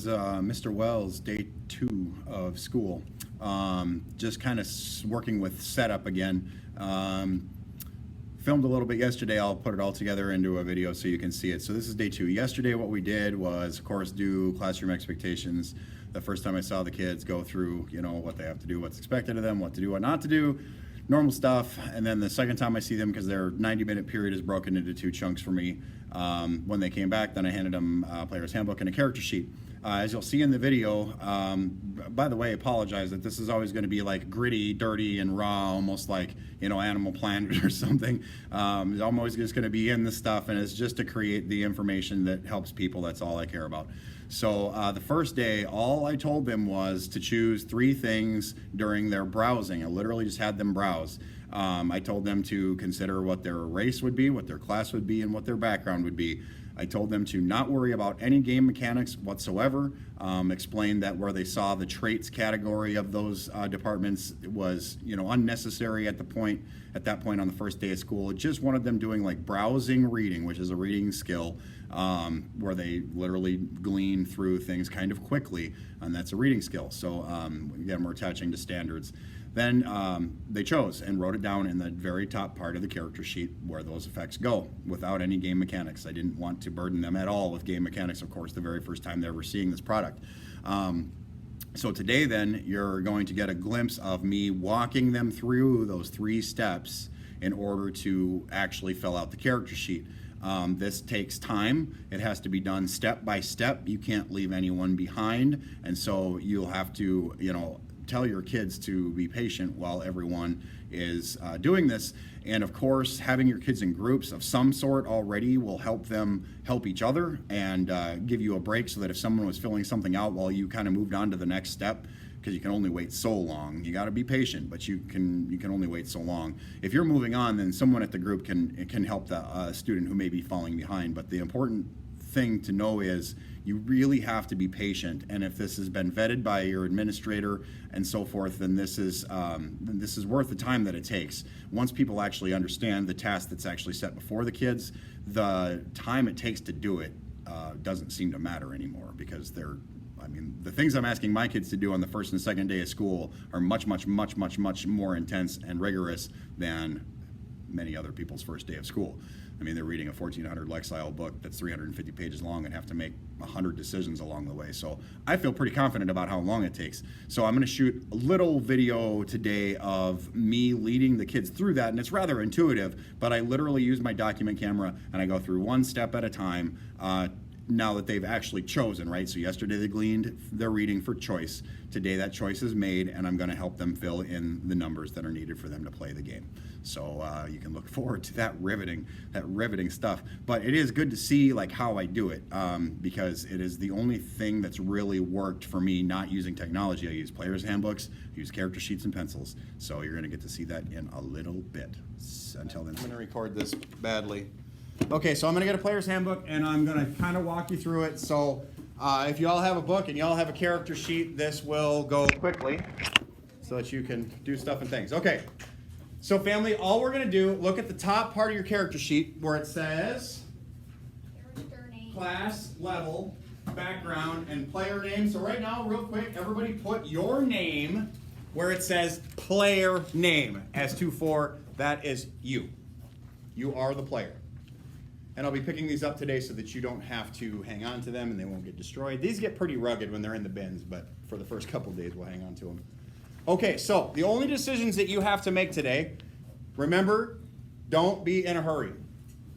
was Mr. Wells' day 2 of school. Just kind of working with setup again. Filmed a little bit yesterday. I'll put it all together into a video so you can see it. So this is day 2. Yesterday what we did was, of course, do classroom expectations. The first time I saw the kids go through, you know, what they have to do, what's expected of them, what to do, what not to do, normal stuff. And then the second time I see them, because their 90-minute period is broken into 2 chunks for me, when they came back, then I handed them a player's handbook and a character sheet. As you'll see in the video, by the way, I apologize that this is always going to be like gritty, dirty, and raw, almost like, you know, Animal Planet or something. I'm always just going to be in the stuff, and it's just to create the information that helps people. That's all I care about. So the first day, all I told them was to choose 3 things during their browsing. I literally just had them browse. I told them to consider what their race would be, what their class would be, and what their background would be. I told them to not worry about any game mechanics whatsoever. Explained that where they saw the traits category of those departments was, you know, unnecessary at that point on the first day of school. It just wanted them doing like browsing reading, which is a reading skill, where they literally glean through things kind of quickly, and that's a reading skill. So again, we're attaching to standards. Then they chose and wrote it down in the very top part of the character sheet where those effects go, without any game mechanics. I didn't want to burden them at all with game mechanics, of course, the very first time they're ever seeing this product. So today then, you're going to get a glimpse of me walking them through those 3 steps in order to actually fill out the character sheet. This takes time. It has to be done step by step. You can't leave anyone behind, and so you'll have to, you know, tell your kids to be patient while everyone is doing this. And of course, having your kids in groups of some sort already will help them help each other and give you a break, so that if someone was filling something out while you kind of moved on to the next step, because you can only wait so long. You got to be patient, but you can only wait so long. If you're moving on, then someone at the group can help the student who may be falling behind. But the important thing to know is you really have to be patient, and if this has been vetted by your administrator and so forth, then this is worth the time that it takes. Once people actually understand the task that's actually set before the kids, the time it takes to do it doesn't seem to matter anymore, because the things I'm asking my kids to do on the first and second day of school are much more intense and rigorous than many other people's first day of school. I mean, they're reading a 1400 Lexile book that's 350 pages long and have to make 100 decisions along the way. So I feel pretty confident about how long it takes. So I'm going to shoot a little video today of me leading the kids through that, and it's rather intuitive, but I literally use my document camera and I go through one step at a time. Now that they've actually chosen, right? So yesterday they gleaned their reading for choice. Today that choice is made, and I'm going to help them fill in the numbers that are needed for them to play the game. So you can look forward to that riveting stuff. But it is good to see like how I do it, because it is the only thing that's really worked for me not using technology. I use players' handbooks, I use character sheets and pencils. So you're going to get to see that in a little bit. Until then, I'm going to record this badly. Okay, so I'm going to get a player's handbook, and I'm going to kind of walk you through it. So if you all have a book and you all have a character sheet, this will go quickly so that you can do stuff and things. Okay, so family, all we're going to do, look at the top part of your character sheet where it says class, level, background, and player name. So right now, real quick, everybody put your name where it says player name. S24, that is you. You are the player. And I'll be picking these up today so that you don't have to hang on to them and they won't get destroyed. These get pretty rugged when they're in the bins, but for the first couple days we'll hang on to them. Okay, so the only decisions that you have to make today, remember, don't be in a hurry.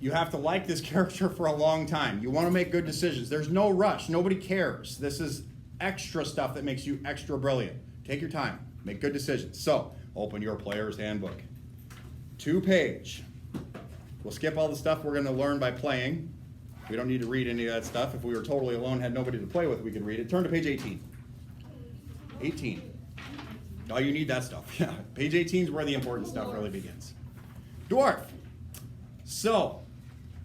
You have to like this character for a long time. You want to make good decisions. There's no rush. Nobody cares. This is extra stuff that makes you extra brilliant. Take your time. Make good decisions. So, open your player's handbook. 2-page. We'll skip all the stuff we're going to learn by playing. We don't need to read any of that stuff. If we were totally alone, had nobody to play with, we could read it. Turn to page 18. 18. Oh, you need that stuff. Yeah. Page 18 is where the important stuff really begins. Dwarf. So,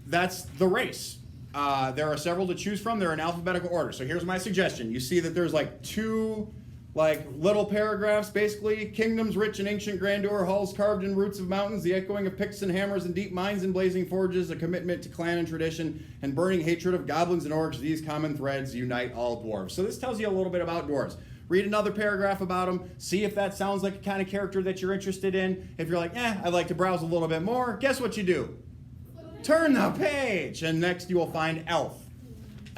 that's the race. There are several to choose from. They're in alphabetical order. So here's my suggestion. You see that there's like 2 like little paragraphs, basically. Kingdoms rich in ancient grandeur, halls carved in roots of mountains, the echoing of picks and hammers and deep mines and blazing forges, a commitment to clan and tradition, and burning hatred of goblins and orcs. These common threads unite all dwarves. So this tells you a little bit about dwarves. Read another paragraph about them. See if that sounds like a kind of character that you're interested in. If you're like, I'd like to browse a little bit more, guess what you do? Turn the page. And next you will find elf.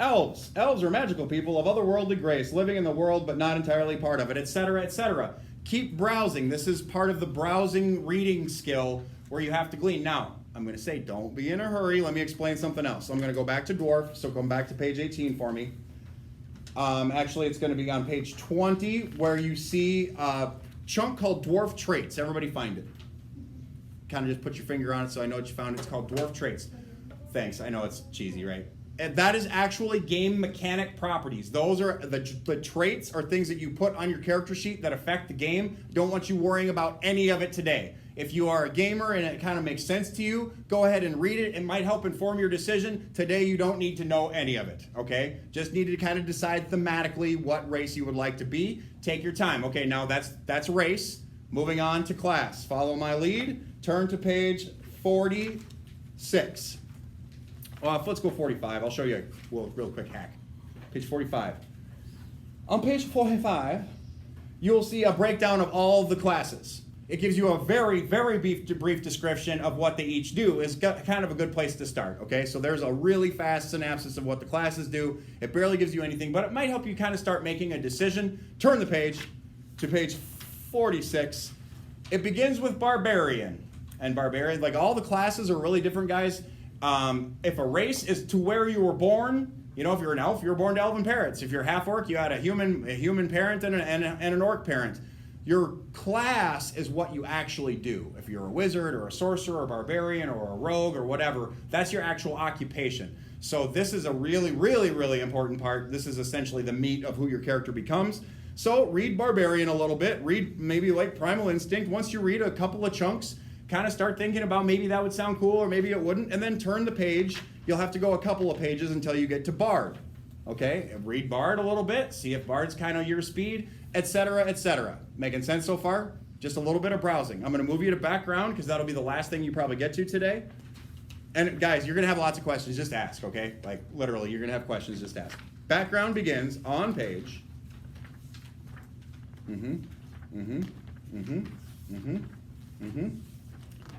Elves. Elves are magical people of otherworldly grace, living in the world but not entirely part of it, etc., etc. Keep browsing. This is part of the browsing reading skill where you have to glean. Now, I'm going to say don't be in a hurry. Let me explain something else. I'm going to go back to dwarf, so come back to page 18 for me. Actually, it's going to be on page 20 where you see a chunk called dwarf traits. Everybody find it. Kind of just put your finger on it so I know what you found. It's called dwarf traits. Thanks. I know it's cheesy, right? And that is actually game mechanic properties. Those are the traits or things that you put on your character sheet that affect the game. Don't want you worrying about any of it today. If you are a gamer and it kind of makes sense to you, go ahead and read it. It might help inform your decision. Today you don't need to know any of it, okay? Just need to kind of decide thematically what race you would like to be. Take your time. Okay, now that's race. Moving on to class. Follow my lead. Turn to page 46. Well, let's go 45. I'll show you a real quick hack. Page 45. On page 45, you'll see a breakdown of all the classes. It gives you a very, very brief description of what they each do. It's kind of a good place to start, okay? So there's a really fast synopsis of what the classes do. It barely gives you anything, but it might help you kind of start making a decision. Turn the page to page 46. It begins with Barbarian. And Barbarian, like all the classes are really different, guys. If a race is to where you were born, you know, if you're an elf, you were born to elven parents. If you're half orc, you had a human parent and an orc parent. Your class is what you actually do. If you're a wizard or a sorcerer or a barbarian or a rogue or whatever, that's your actual occupation. So this is a really, really, really important part. This is essentially the meat of who your character becomes. So read Barbarian a little bit. Read maybe like Primal Instinct. Once you read a couple of chunks, kind of start thinking about maybe that would sound cool or maybe it wouldn't, and then turn the page. You'll have to go a couple of pages until you get to Bard. Okay, read Bard a little bit, see if Bard's kind of your speed, etc., etc. Making sense so far? Just a little bit of browsing. I'm going to move you to background because that'll be the last thing you probably get to today. And guys, you're going to have lots of questions. Just ask, okay? Like literally, you're going to have questions. Just ask. Background begins on page.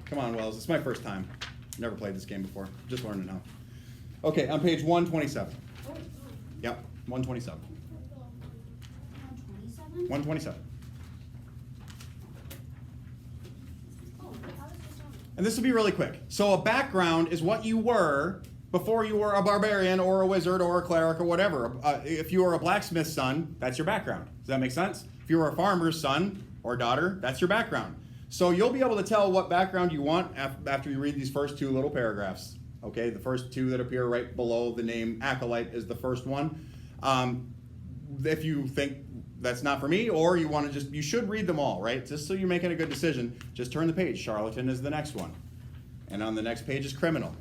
Come on, Wells. It's my first time. Never played this game before. Just learned it now. Okay, on page 127. Yep, 127. 127. And this will be really quick. So a background is what you were before you were a barbarian or a wizard or a cleric or whatever. If you were a blacksmith's son, that's your background. Does that make sense? If you were a farmer's son or daughter, that's your background. So you'll be able to tell what background you want after you read these first two little paragraphs. Okay, the first two that appear right below the name Acolyte is the first one. If you think that's not for me, or you want to you should read them all, right? Just so you're making a good decision, just turn the page. Charlatan is the next one. And on the next page is Criminal.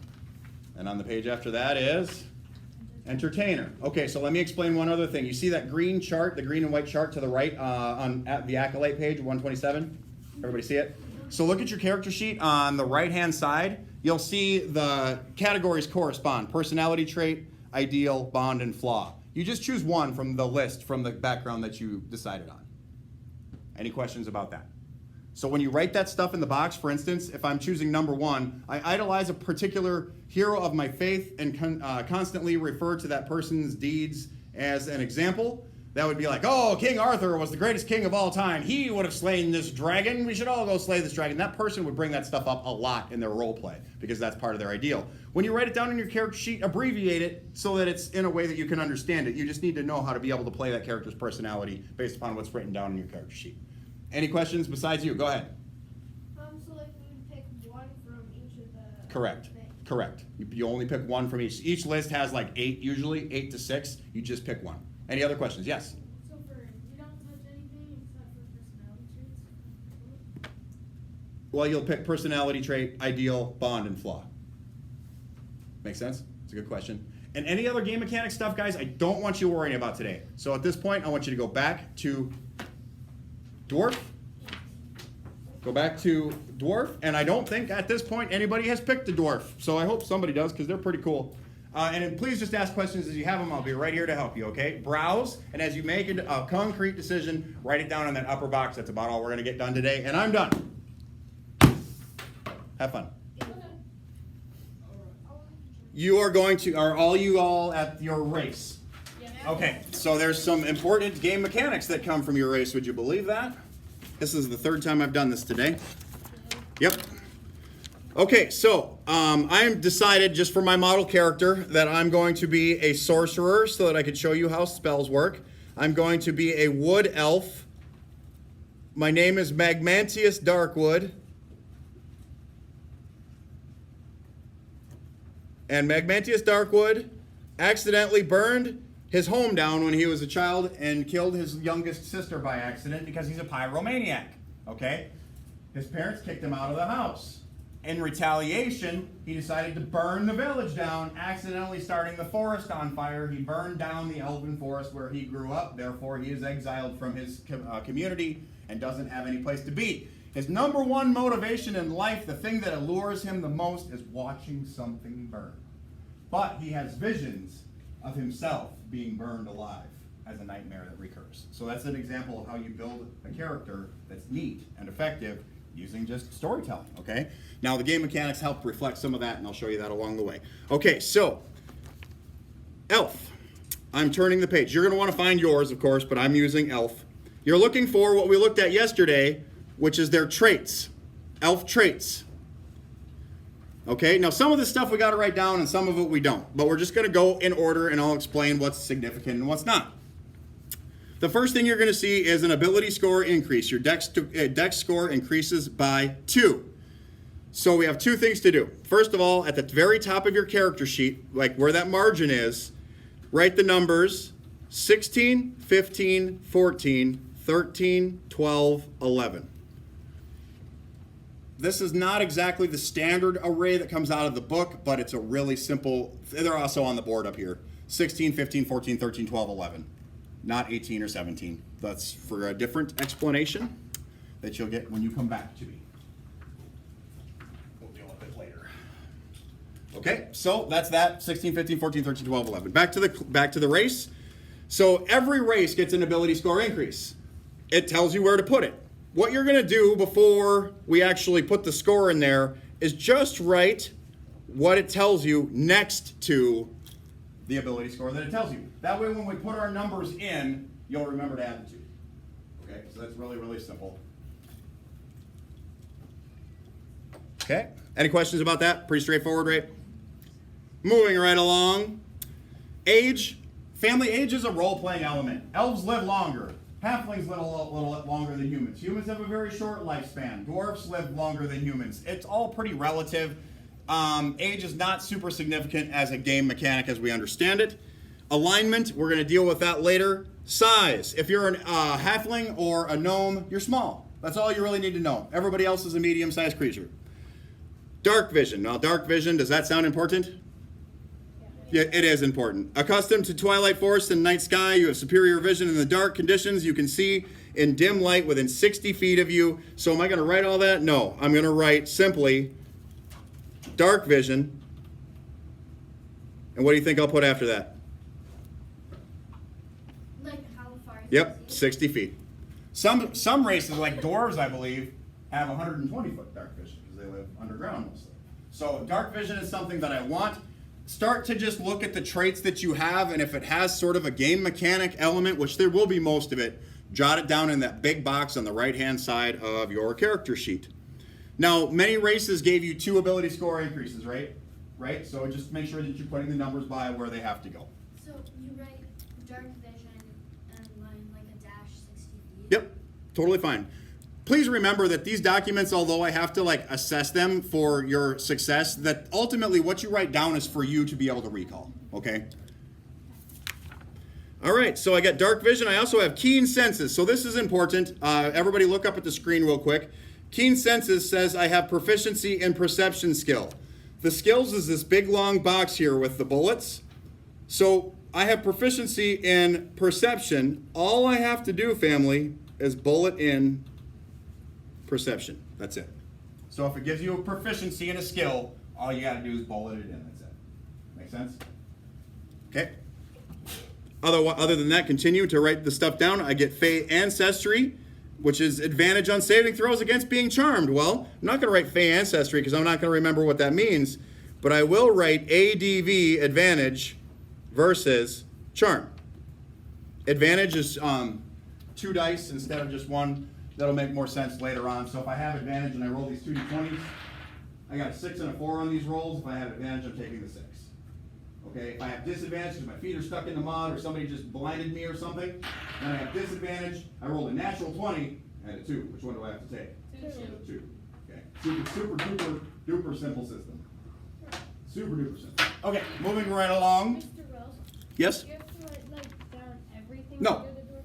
And on the page after that is Entertainer. Okay, so let me explain one other thing. You see that green chart, the green and white chart to the right at the Acolyte page, 127? Everybody see it? So look at your character sheet on the right-hand side. You'll see the categories correspond. Personality trait, ideal, bond, and flaw. You just choose one from the list from the background that you decided on. Any questions about that? So when you write that stuff in the box, for instance, if I'm choosing number 1, I idolize a particular hero of my faith and constantly refer to that person's deeds as an example. That would be like, oh, King Arthur was the greatest king of all time. He would have slain this dragon. We should all go slay this dragon. That person would bring that stuff up a lot in their role play because that's part of their ideal. When you write it down in your character sheet, abbreviate it so that it's in a way that you can understand it. You just need to know how to be able to play that character's personality based upon what's written down in your character sheet. Any questions besides you? Go ahead. So like we would pick one from each of the Correct. things. Correct. You only pick one from each. Each list has like 8 usually, 8 to 6. You just pick one. Any other questions? Yes? So you don't touch anything except for personality traits? Well, you'll pick personality trait, ideal, bond, and flaw. Make sense? It's a good question. And any other game mechanic stuff, guys, I don't want you worrying about today. So at this point, I want you to go back to Dwarf. Go back to dwarf, and I don't think at this point anybody has picked a dwarf. So I hope somebody does, because they're pretty cool. And then please just ask questions as you have them. I'll be right here to help you, okay? Browse, and as you make a concrete decision, write it down in that upper box. That's about all we're going to get done today, and I'm done. Have fun. You are going to, are all you all at your race? Okay, so there's some important game mechanics that come from your race. Would you believe that? This is the third time I've done this today. Yep. Okay, so I decided just for my model character that I'm going to be a sorcerer so that I could show you how spells work. I'm going to be a wood elf. My name is Magmantius Darkwood. And Magmantius Darkwood accidentally burned his home down when he was a child and killed his youngest sister by accident because he's a pyromaniac, okay? His parents kicked him out of the house. In retaliation, he decided to burn the village down, accidentally starting the forest on fire. He burned down the elven forest where he grew up. Therefore, he is exiled from his community and doesn't have any place to be. His number one motivation in life, the thing that allures him the most, is watching something burn. But he has visions of himself being burned alive as a nightmare that recurs. So that's an example of how you build a character that's neat and effective using just storytelling, okay? Now the game mechanics help reflect some of that, and I'll show you that along the way. Okay, so elf. I'm turning the page. You're going to want to find yours, of course, but I'm using elf. You're looking for what we looked at yesterday, which is their traits, elf traits. Okay, now some of this stuff we got to write down and some of it we don't, but we're just going to go in order and I'll explain what's significant and what's not. The first thing you're going to see is an ability score increase. Your dex score increases by 2. So we have 2 things to do. First of all, at the very top of your character sheet, like where that margin is, write the numbers 16, 15, 14, 13, 12, 11. This is not exactly the standard array that comes out of the book, but it's a really simple, they're also on the board up here. 16, 15, 14, 13, 12, 11. Not 18 or 17. That's for a different explanation that you'll get when you come back to me. We'll deal with it later. Okay, so that's that. 16, 15, 14, 13, 12, 11. Back to the race. So every race gets an ability score increase. It tells you where to put it. What you're going to do before we actually put the score in there is just write what it tells you next to the ability score that it tells you. That way when we put our numbers in, you'll remember to add the 2. Okay, so that's really, really simple. Okay, any questions about that? Pretty straightforward, right? Moving right along. Age. Family age is a role-playing element. Elves live longer. Halflings live a little longer than humans. Humans have a very short lifespan. Dwarves live longer than humans. It's all pretty relative. Age is not super significant as a game mechanic as we understand it. Alignment, we're going to deal with that later. Size, if you're a halfling or a gnome, you're small. That's all you really need to know. Everybody else is a medium-sized creature. Dark vision. Now, dark vision, does that sound important? Yeah, it is important. Accustomed to twilight forest and night sky, you have superior vision in the dark conditions. You can see in dim light within 60 feet of you. So am I going to write all that? No. I'm going to write simply dark vision. And what do you think I'll put after that? Like how far? Yep, 60 feet. Some races, like dwarves, I believe, have 120-foot dark vision because they live underground mostly. So dark vision is something that I want. Start to just look at the traits that you have, and if it has sort of a game mechanic element, which there will be most of it, jot it down in that big box on the right-hand side of your character sheet. Now, many races gave you 2 ability score increases, right? So just make sure that you're putting the numbers by where they have to go. So you write dark vision and line like a dash 60 feet? Yep, totally fine. Please remember that these documents, although I have to assess them for your success, that ultimately what you write down is for you to be able to recall, okay? All right, so I got dark vision. I also have keen senses. So this is important. Everybody look up at the screen real quick. Keen senses says I have proficiency in perception skill. The skills is this big long box here with the bullets. So I have proficiency in perception. All I have to do, family, is bullet in perception. That's it. So if it gives you a proficiency in a skill, all you gotta do is bullet it in. That's it. Make sense? Okay. Other than that, continue to write the stuff down. I get Fey Ancestry, which is advantage on saving throws against being charmed. Well, I'm not going to write Fey Ancestry because I'm not going to remember what that means, but I will write ADV, advantage, versus charm. Advantage is 2 dice instead of just 1. That'll make more sense later on. So if I have advantage and I roll these 2d20s, I got a 6 and a 4 on these rolls. If I have advantage, I'm taking the 6. Okay, if I have disadvantage because my feet are stuck in the mud or somebody just blinded me or something, then I have disadvantage. I rolled a natural 20 and a 2. Which one do I have to take? 2. Okay, super duper duper simple system. Super duper simple. Okay, moving right along. Mr. Wells? Yes? Do you have to write like down everything? No. to do the door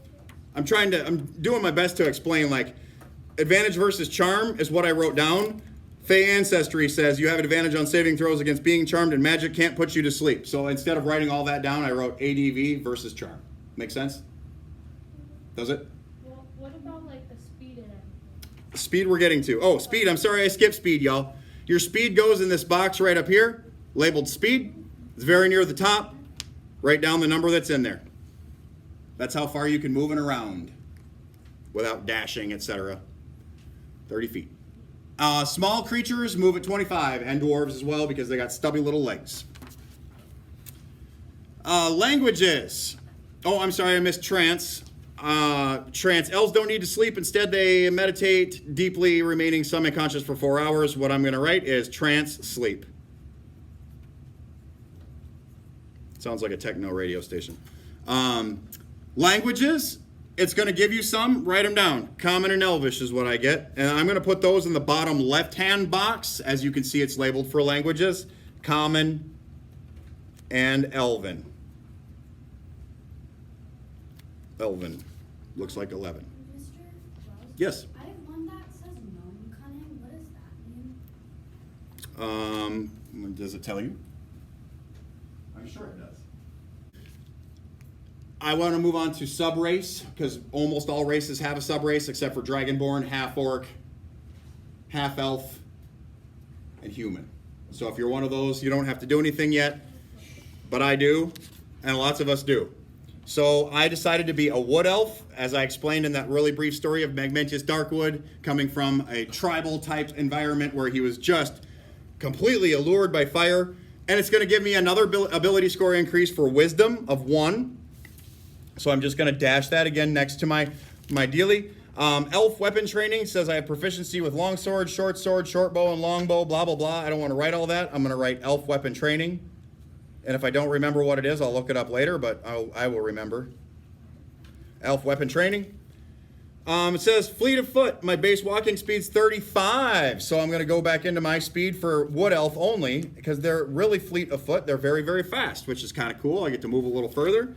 trick? I'm doing my best to explain, like, advantage versus charm is what I wrote down. Fey Ancestry says you have an advantage on saving throws against being charmed and magic can't put you to sleep. So instead of writing all that down, I wrote ADV versus charm. Make sense? Does it? Well, what about like the speed and everything? Speed we're getting to. Oh, speed. I'm sorry I skipped speed, y'all. Your speed goes in this box right up here, labeled speed. It's very near the top. Write down the number that's in there. That's how far you can move it around without dashing, etc. 30 feet. Small creatures move at 25, and dwarves as well because they got stubby little legs. Languages. Oh, I'm sorry, I missed trance. Trance. Elves don't need to sleep. Instead, they meditate deeply, remaining semi-conscious for 4 hours. What I'm going to write is trance sleep. Sounds like a techno radio station. Languages. It's going to give you some. Write them down. Common and Elvish is what I get. And I'm going to put those in the bottom left-hand box. As you can see, it's labeled for languages. Common and Elven. Elven. Looks like 11. Mr. Wells? Yes. I have one that says gnome cunning. What does that mean? Does it tell you? I'm sure it does. I want to move on to sub-race, because almost all races have a sub-race, except for Dragonborn, half-orc, half-elf, and human. So if you're one of those, you don't have to do anything yet, but I do, and lots of us do. So I decided to be a wood elf, as I explained in that really brief story of Magmentius Darkwood, coming from a tribal-type environment where he was just completely allured by fire, and it's going to give me another ability score increase for wisdom of 1. So I'm just going to dash that again next to my dealie. Elf weapon training says I have proficiency with longsword, short bow, and longbow, blah, blah, blah. I don't want to write all that. I'm going to write elf weapon training. And if I don't remember what it is, I'll look it up later, but I will remember. Elf weapon training. It says fleet of foot. My base walking speed's 35. So I'm going to go back into my speed for wood elf only, because they're really fleet of foot. They're very, very fast, which is kind of cool. I get to move a little further.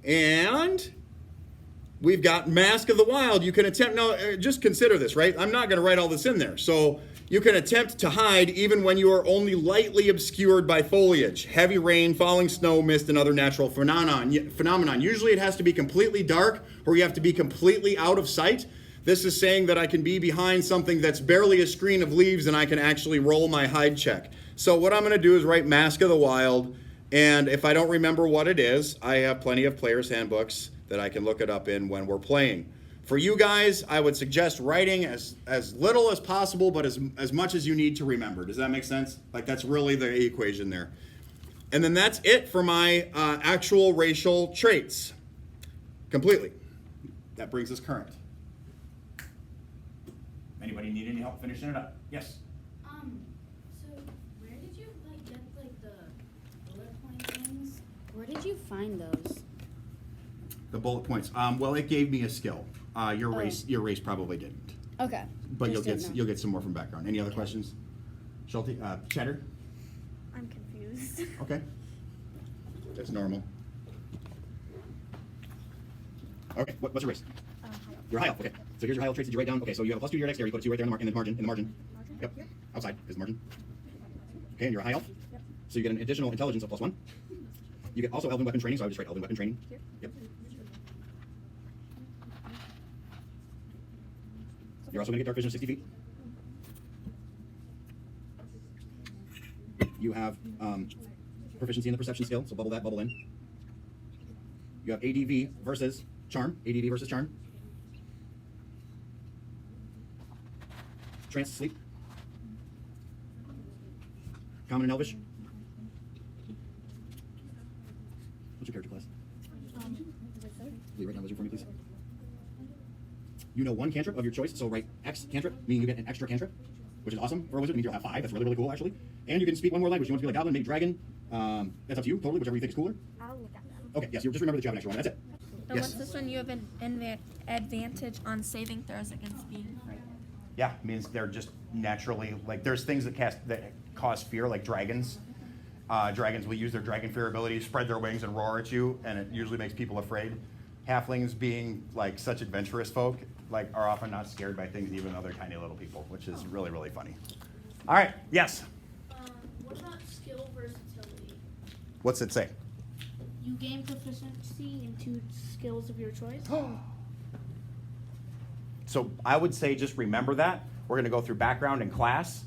And we've got Mask of the Wild. You can attempt, now just consider this, right? I'm not going to write all this in there. So you can attempt to hide even when you are only lightly obscured by foliage, heavy rain, falling snow, mist, and other natural phenomenon. Usually it has to be completely dark or you have to be completely out of sight. This is saying that I can be behind something that's barely a screen of leaves and I can actually roll my hide check. So what I'm going to do is write Mask of the Wild. And if I don't remember what it is, I have plenty of player's handbooks that I can look it up in when we're playing. For you guys, I would suggest writing as little as possible, but as much as you need to remember. Does that make sense? Like, that's really the equation there. And then that's it for my actual racial traits. Completely. That brings us current. Anybody need any help finishing it up? Yes? So where did you get the bullet point things? Where did you find those? The bullet points. Well, it gave me a skill. Your race probably didn't. Okay. But Just you'll get some more from background. Any other questions? Schulte, Cheddar? I'm confused. Okay. That's normal. Okay, what's your race? Your high elf, okay. So here's your high elf traits that you write down. Okay, so you have a +2 to your dexterity. You put a 2 right there in the margin. Margin? Yep. Here? Outside is the margin. Okay, and you're a high elf. Yep. So you get an additional intelligence of +1. You get also elven weapon training, so I would just write elven weapon training. Here? Yep. You're also going to get dark vision of 60 feet. You have proficiency in the perception skill, so bubble that, bubble in. You have ADV versus charm. ADV versus charm. Trance, sleep. Common and Elvish. What's your character class? Will you write down wizard for me, please? You know one cantrip of your choice, so write X cantrip, meaning you get an extra cantrip, which is awesome for a wizard. It means you'll have 5. That's really, really cool, actually. And you can speak one more language. You want to be like goblin, maybe dragon. That's up to you, totally, whichever you think is cooler. I'll look at them. Okay, yes, you just remember that you have an extra one. That's it. So Yes. what's this one? You have an advantage on saving throws against being frightened. Yeah, means they're just naturally, like, there's things that cause fear, like dragons. Dragons will use their dragon fear ability, spread their wings and roar at you, and it usually makes people afraid. Halflings, being like such adventurous folk, like are often not scared by things, even though they're tiny little people, which is really, really funny. All right, yes. What about skill versatility? What's it say? You gain proficiency in 2 skills of your choice. So I would say just remember that. We're going to go through background and class,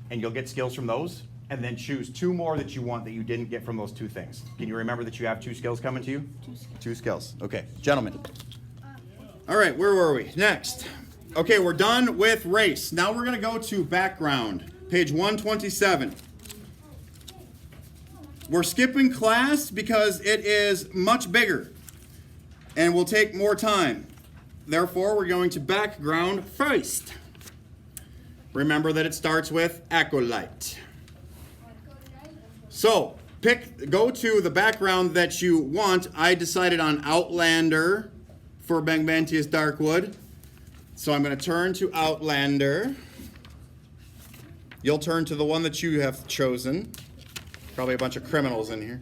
and you'll get skills from those, and then choose 2 more that you want that you didn't get from those 2 things. Can you remember that you have 2 skills coming to you? 2 skills. 2 skills. Okay, gentlemen. All right, where were we? Next. Okay, we're done with race. Now we're going to go to background, page 127. We're skipping class because it is much bigger and will take more time. Therefore, we're going to background first. Remember that it starts with acolyte. So, go to the background that you want. I decided on Outlander for Bangbantius Darkwood. So I'm going to turn to Outlander. You'll turn to the one that you have chosen. Probably a bunch of criminals in here.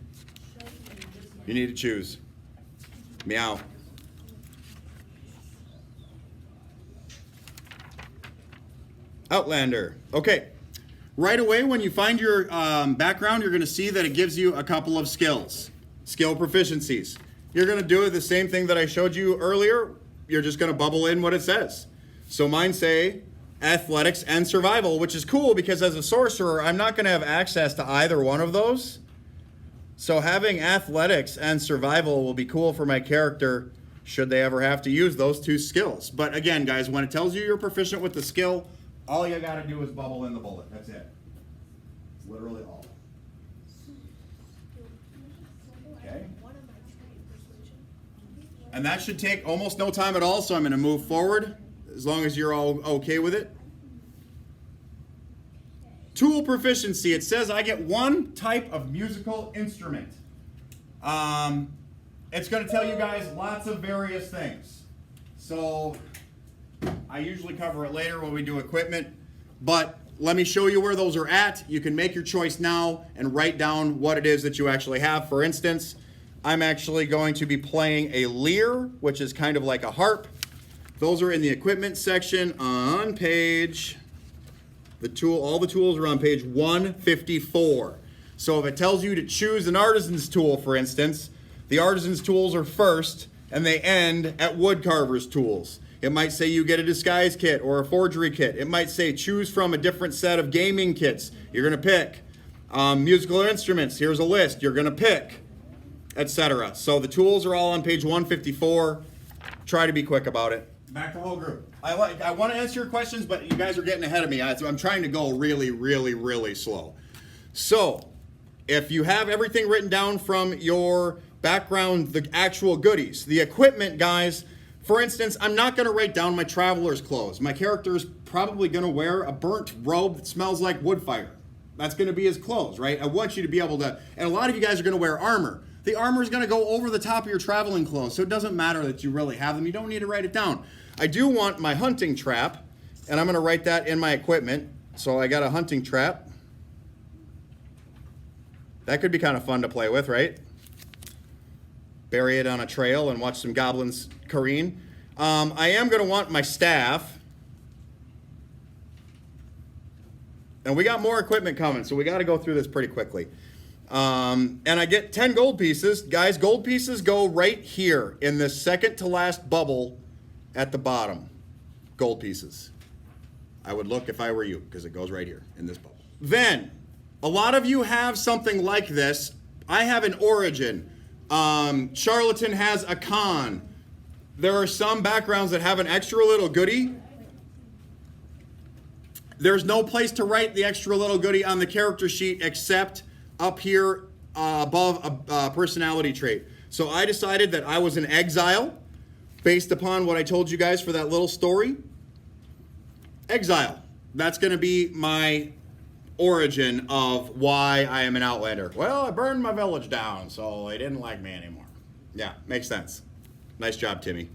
You need to choose. Meow. Outlander. Okay. Right away, when you find your background, you're going to see that it gives you a couple of skills. Skill proficiencies. You're going to do the same thing that I showed you earlier. You're just going to bubble in what it says. So mine say athletics and survival, which is cool because as a sorcerer, I'm not going to have access to either one of those. So having athletics and survival will be cool for my character should they ever have to use those 2 skills. But again, guys, when it tells you you're proficient with the skill, all you got to do is bubble in the bullet. That's it. Literally all. Okay. And that should take almost no time at all, so I'm going to move forward as long as you're all okay with it. Tool proficiency. It says I get 1 type of musical instrument. It's going to tell you guys lots of various things. So I usually cover it later when we do equipment, but let me show you where those are at. You can make your choice now and write down what it is that you actually have. For instance, I'm actually going to be playing a lyre, which is kind of like a harp. Those are in the equipment section on page, all the tools are on page 154. So if it tells you to choose an artisan's tool, for instance, the artisan's tools are first and they end at woodcarver's tools. It might say you get a disguise kit or a forgery kit. It might say choose from a different set of gaming kits. You're going to pick. Musical instruments, here's a list. You're going to pick, etc. So the tools are all on page 154. Try to be quick about it. Back to whole group. I want to answer your questions, but you guys are getting ahead of me. So I'm trying to go really, really, really slow. So if you have everything written down from your background, the actual goodies, the equipment, guys, for instance, I'm not going to write down my traveler's clothes. My character is probably going to wear a burnt robe that smells like wood fire. That's going to be his clothes, right? I want you to be able to, and a lot of you guys are going to wear armor. The armor is going to go over the top of your traveling clothes, so it doesn't matter that you really have them. You don't need to write it down. I do want my hunting trap, and I'm going to write that in my equipment. So I got a hunting trap. That could be kind of fun to play with, right? Bury it on a trail and watch some goblins careen. I am going to want my staff. And we got more equipment coming, so we got to go through this pretty quickly. And I get 10 gold pieces. Guys, gold pieces go right here in this second to last bubble at the bottom. gold pieces. I would look if I were you, because it goes right here in this bubble. Then, a lot of you have something like this. I have an origin. Charlatan has a con. There are some backgrounds that have an extra little goodie. There's no place to write the extra little goodie on the character sheet except up here above a personality trait. So I decided that I was an exile based upon what I told you guys for that little story. Exile. That's going to be my origin of why I am an outlander. Well, I burned my village down, so they didn't like me anymore. Yeah, makes sense. Nice job, Timmy.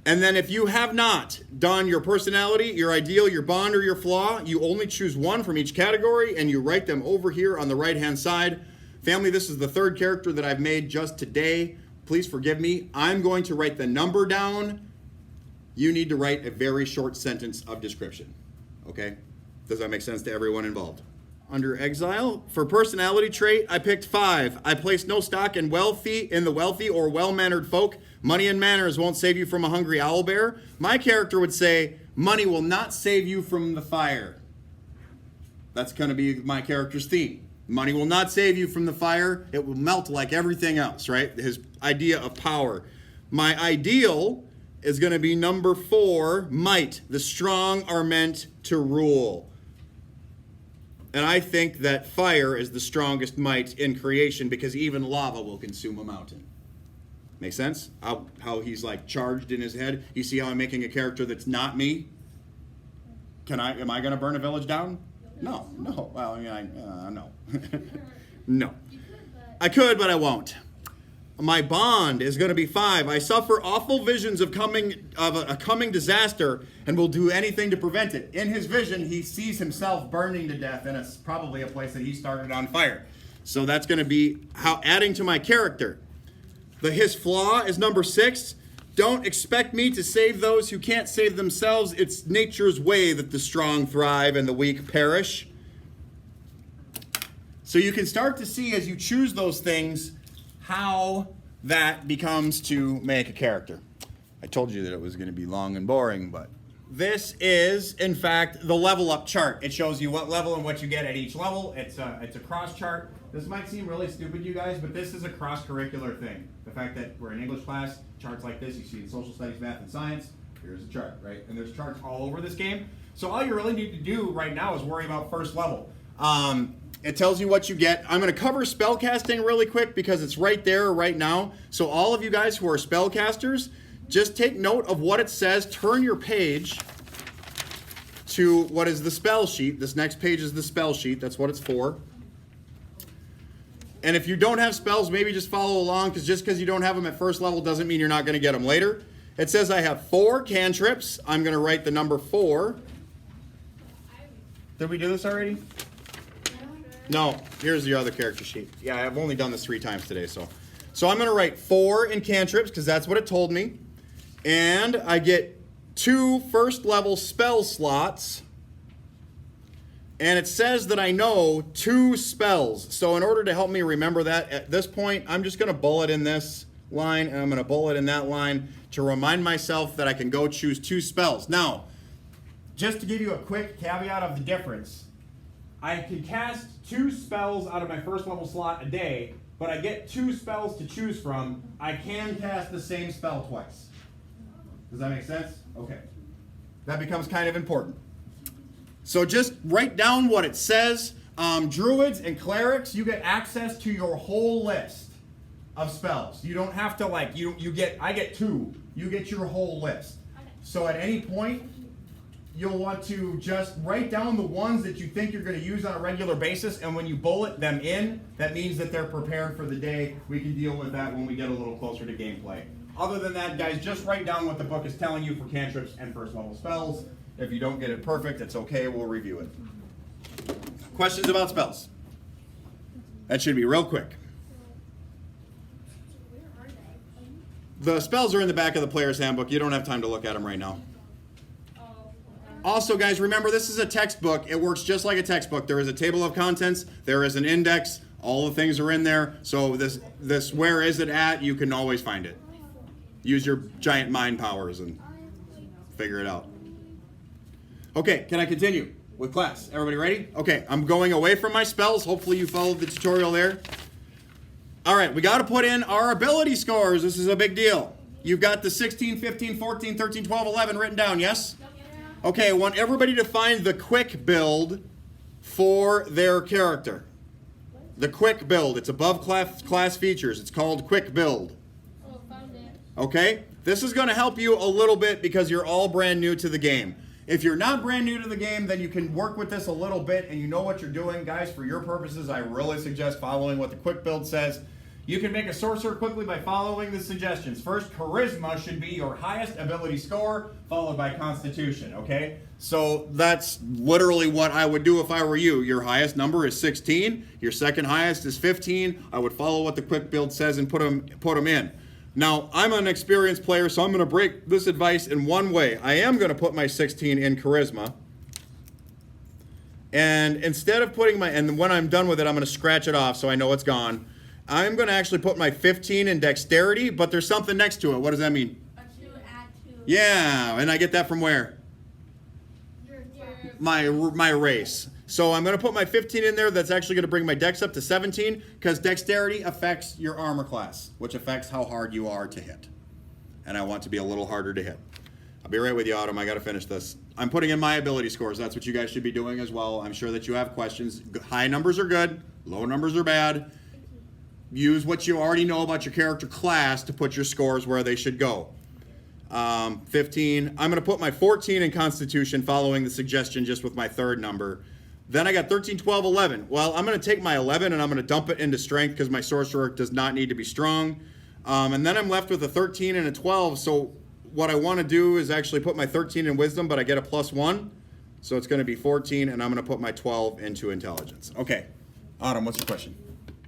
And then if you have not done your personality, your ideal, your bond, or your flaw, you only choose one from each category and you write them over here on the right-hand side. Family, this is the third character that I've made just today. Please forgive me. I'm going to write the number down. You need to write a very short sentence of description. Okay? Does that make sense to everyone involved? Under exile, for personality trait, I picked 5. I place no stock in the wealthy or well-mannered folk. Money and manners won't save you from a hungry owlbear. My character would say, money will not save you from the fire. That's going to be my character's theme. Money will not save you from the fire. It will melt like everything else, right? His idea of power. My ideal is going to be number 4, might. The strong are meant to rule. And I think that fire is the strongest might in creation because even lava will consume a mountain. Make sense? How he's like charged in his head. You see how I'm making a character that's not me? Am I going to burn a village down? No. Well, I mean, no. No. I could, but I won't. My bond is going to be 5. I suffer awful visions of a coming disaster and will do anything to prevent it. In his vision, he sees himself burning to death in probably a place that he started on fire. So that's going to be adding to my character. His flaw is number 6. Don't expect me to save those who can't save themselves. It's nature's way that the strong thrive and the weak perish. So you can start to see as you choose those things how that becomes to make a character. I told you that it was going to be long and boring, but this is, in fact, the level up chart. It shows you what level and what you get at each level. It's a cross chart. This might seem really stupid, you guys, but this is a cross-curricular thing. The fact that we're in English class, charts like this, you see in social studies, math, and science, here's a chart, right? And there's charts all over this game. So all you really need to do right now is worry about first level. It tells you what you get. I'm going to cover spellcasting really quick because it's right there right now. So all of you guys who are spellcasters, just take note of what it says. Turn your page to what is the spell sheet. This next page is the spell sheet. That's what it's for. And if you don't have spells, maybe just follow along because just because you don't have them at first level doesn't mean you're not going to get them later. It says I have 4 cantrips. I'm going to write the number 4. Did we do this already? No, here's the other character sheet. Yeah, I've only done this 3 times today, so I'm going to write 4 in cantrips because that's what it told me. And I get 2 first level spell slots. And it says that I know 2 spells. So in order to help me remember that, at this point, I'm just going to bullet in this line and I'm going to bullet in that line to remind myself that I can go choose 2 spells. Now, just to give you a quick caveat of the difference, I can cast 2 spells out of my first level slot a day, but I get 2 spells to choose from. I can cast the same spell twice. Does that make sense? Okay. That becomes kind of important. So just write down what it says. Druids and clerics, you get access to your whole list of spells. You don't have to I get 2. You get your whole list. So at any point, you'll want to just write down the ones that you think you're going to use on a regular basis, and when you bullet them in, that means that they're prepared for the day. We can deal with that when we get a little closer to gameplay. Other than that, guys, just write down what the book is telling you for cantrips and first level spells. If you don't get it perfect, it's okay. We'll review it. Questions about spells? That should be real quick. The spells are in the back of the player's handbook. You don't have time to look at them right now. Also, guys, remember this is a textbook. It works just like a textbook. There is a table of contents. There is an index. All the things are in there. So this where is it at, you can always find it. Use your giant mind powers and figure it out. Okay, can I continue with class? Everybody ready? Okay, I'm going away from my spells. Hopefully you followed the tutorial there. All right, we got to put in our ability scores. This is a big deal. You've got the 16, 15, 14, 13, 12, 11 written down, yes? Okay, I want everybody to find the quick build for their character. The quick build. It's above class features. It's called quick build. Oh, found it. Okay? This is going to help you a little bit because you're all brand new to the game. If you're not brand new to the game, then you can work with this a little bit and you know what you're doing. Guys, for your purposes, I really suggest following what the quick build says. You can make a sorcerer quickly by following the suggestions. First, charisma should be your highest ability score, followed by constitution, okay? So that's literally what I would do if I were you. Your highest number is 16. Your second highest is 15. I would follow what the quick build says and put them in. Now, I'm an experienced player, so I'm going to break this advice in one way. I am going to put my 16 in charisma. And instead of putting and when I'm done with it, I'm going to scratch it off so I know it's gone. I'm going to actually put my 15 in dexterity, but there's something next to it. What does that mean? A 2 add 2. Yeah, and I get that from where? My race. So I'm going to put my 15 in there. That's actually going to bring my dex up to 17 because dexterity affects your armor class, which affects how hard you are to hit. And I want to be a little harder to hit. I'll be right with you, Autumn. I got to finish this. I'm putting in my ability scores. That's what you guys should be doing as well. I'm sure that you have questions. High numbers are good. Low numbers are bad. Use what you already know about your character class to put your scores where they should go. 15. I'm going to put my 14 in Constitution following the suggestion just with my third number. Then I got 13, 12, 11. Well, I'm going to take my 11 and I'm going to dump it into Strength because my Sorcerer does not need to be strong. And then I'm left with a 13 and a 12. So what I want to do is actually put my 13 in Wisdom, but I get a +1. So it's going to be 14, and I'm going to put my 12 into Intelligence. Okay. Autumn, what's your question?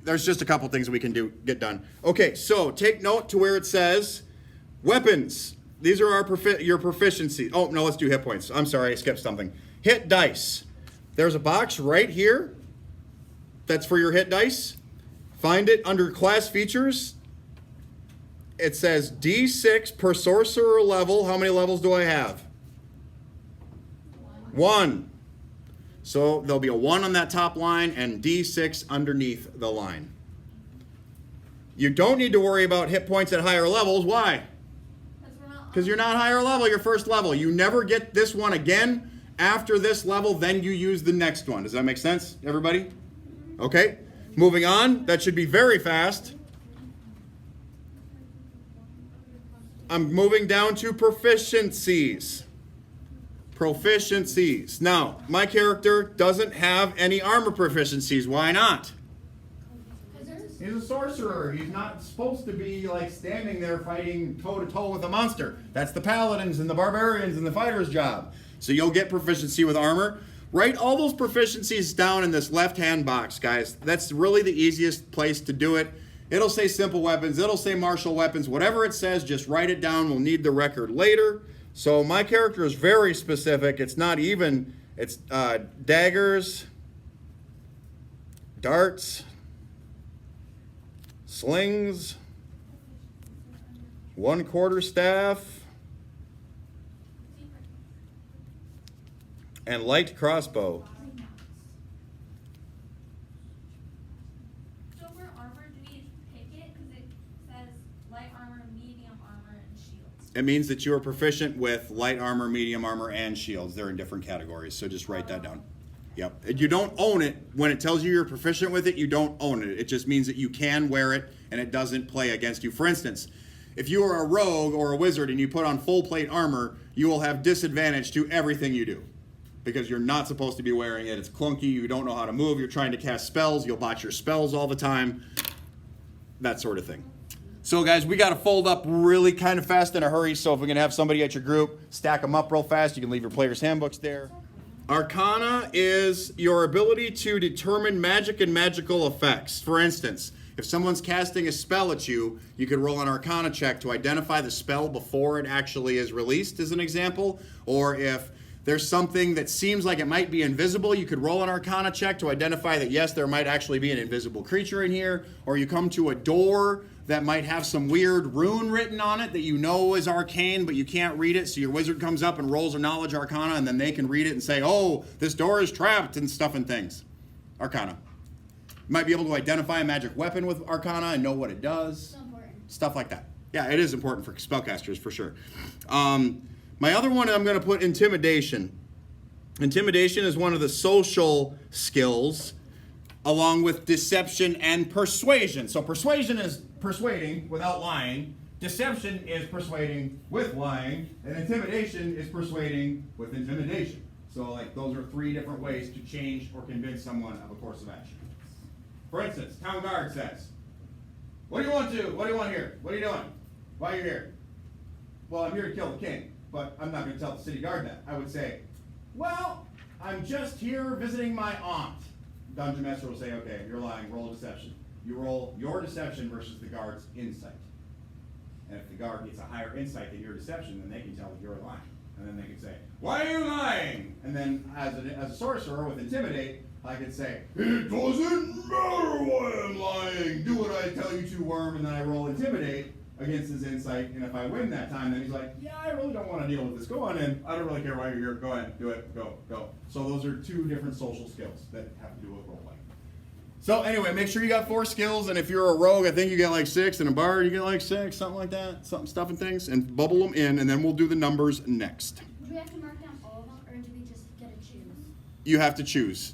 There's just a couple things we can get done. Okay, so take note to where it says weapons. These are your proficiency. Oh, no, let's do hit points. I'm sorry, I skipped something. Hit dice. There's a box right here that's for your hit dice. Find it under class features. It says D6 per sorcerer level. How many levels do I have? 1. So there'll be a 1 on that top line and D6 underneath the line. You don't need to worry about hit points at higher levels. Why? Because you're not higher level, you're first level. You never get this one again. After this level, then you use the next one. Does that make sense, everybody? Okay, moving on. That should be very fast. I'm moving down to proficiencies. Proficiencies. Now, my character doesn't have any armor proficiencies. Why not? He's a sorcerer. He's not supposed to be like standing there fighting toe-to-toe with a monster. That's the paladins and the barbarians and the fighters' job. So you'll get proficiency with armor. Write all those proficiencies down in this left-hand box, guys. That's really the easiest place to do it. It'll say simple weapons. It'll say martial weapons. Whatever it says, just write it down. We'll need the record later. So my character is very specific. It's not even. It's daggers, darts, slings, 1/4 staff, and light crossbow. So for armor, do we pick it? Because it says light armor, medium armor, and shields. It means that you are proficient with light armor, medium armor, and shields. They're in different categories, so just write that down. Yep. You don't own it. When it tells you you're proficient with it, you don't own it. It just means that you can wear it and it doesn't play against you. For instance, if you are a rogue or a wizard and you put on full plate armor, you will have disadvantage to everything you do because you're not supposed to be wearing it. It's clunky. You don't know how to move. You're trying to cast spells. You'll botch your spells all the time. That sort of thing. So guys, we got to fold up really kind of fast in a hurry. So if we can have somebody at your group, stack them up real fast. You can leave your player's handbooks there. Arcana is your ability to determine magic and magical effects. For instance, if someone's casting a spell at you, you could roll an Arcana check to identify the spell before it actually is released, as an example. Or if there's something that seems like it might be invisible, you could roll an Arcana check to identify that, yes, there might actually be an invisible creature in here. Or you come to a door that might have some weird rune written on it that you know is arcane, but you can't read it. So your wizard comes up and rolls a knowledge Arcana, and then they can read it and say, oh, this door is trapped and stuff and things. Arcana. You might be able to identify a magic weapon with Arcana and know what it does. So important. Stuff like that. Yeah, it is important for spellcasters for sure. My other one, I'm going to put Intimidation. Intimidation is one of the social skills, along with Deception and Persuasion. So Persuasion is persuading without lying. Deception is persuading with lying. And Intimidation is persuading with intimidation. So like those are 3 different ways to change or convince someone of a course of action. For instance, Town Guard says, what do you want here? What are you doing? Why are you here? Well, I'm here to kill the king, but I'm not going to tell the city guard that. I would say, well, I'm just here visiting my aunt. Dungeon Master will say, okay, you're lying, roll a deception. You roll your deception versus the guard's insight. And if the guard gets a higher insight than your deception, then they can tell that you're lying. And then they can say, why are you lying? And then as a sorcerer with Intimidate, I could say, it doesn't matter why I'm lying. Do what I tell you to, worm. And then I roll Intimidate against his insight. And if I win that time, then he's like, yeah, I really don't want to deal with this. Go on in. I don't really care why you're here. Go ahead. Do it. Go. So those are 2 different social skills that have to do with role-playing. So anyway, make sure you got 4 skills. And if you're a rogue, I think you get like 6. And a bard, you get like 6. Something like that. Something, stuff and things. And bubble them in. And then we'll do the numbers next. Do we have to mark down all of them, or do we just get to choose? You have to choose.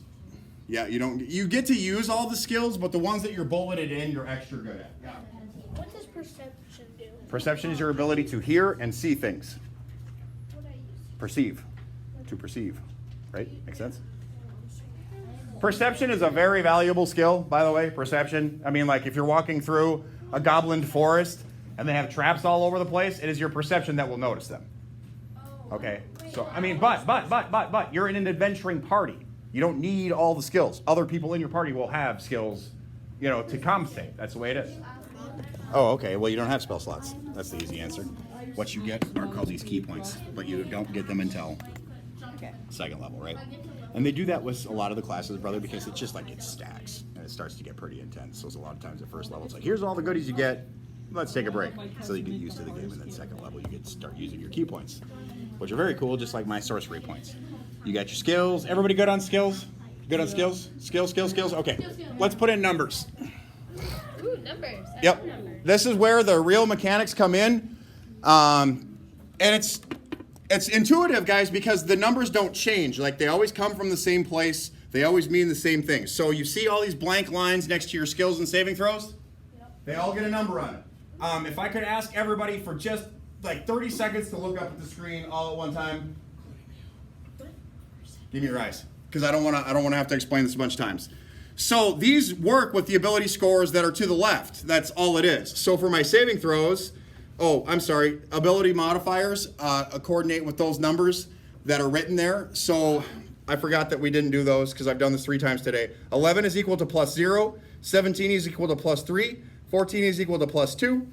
Yeah, you get to use all the skills, but the ones that you're bulleted in, you're extra good at. Yeah. What does perception do? Perception is your ability to hear and see things. What I use? Perceive. To perceive. Right? Make sense? Perception is a very valuable skill, by the way. Perception. I mean, like if you're walking through a goblin forest and they have traps all over the place, it is your perception that will notice them. Okay? So, I mean, but, you're in an adventuring party. You don't need all the skills. Other people in your party will have skills, to compensate. That's the way it is. Oh, okay. Well, you don't have spell slots. That's the easy answer. What you get are called these key points, but you don't get them until second level, right? And they do that with a lot of the classes, brother, because it's just like it stacks and it starts to get pretty intense. So it's a lot of times at first level, it's like, here's all the goodies you get. Let's take a break. So you get used to the game, and then second level, you get to start using your key points, which are very cool, just like my sorcery points. You got your skills. Everybody good on skills? Good on skills? Skills. Okay. Let's put in numbers. Ooh, numbers. Yep. This is where the real mechanics come in. And it's intuitive, guys, because the numbers don't change. Like, they always come from the same place. They always mean the same thing. So you see all these blank lines next to your skills and saving throws? Yep. They all get a number on it. If I could ask everybody for just like 30 seconds to look up at the screen all at one time. Give me your eyes, because I don't want to have to explain this a bunch of times. So these work with the ability scores that are to the left. That's all it is. So for my saving throws, ability modifiers coordinate with those numbers that are written there. So I forgot that we didn't do those because I've done this 3 times today. 11 is equal to +0, 17 is equal to +3, 14 is equal to +2,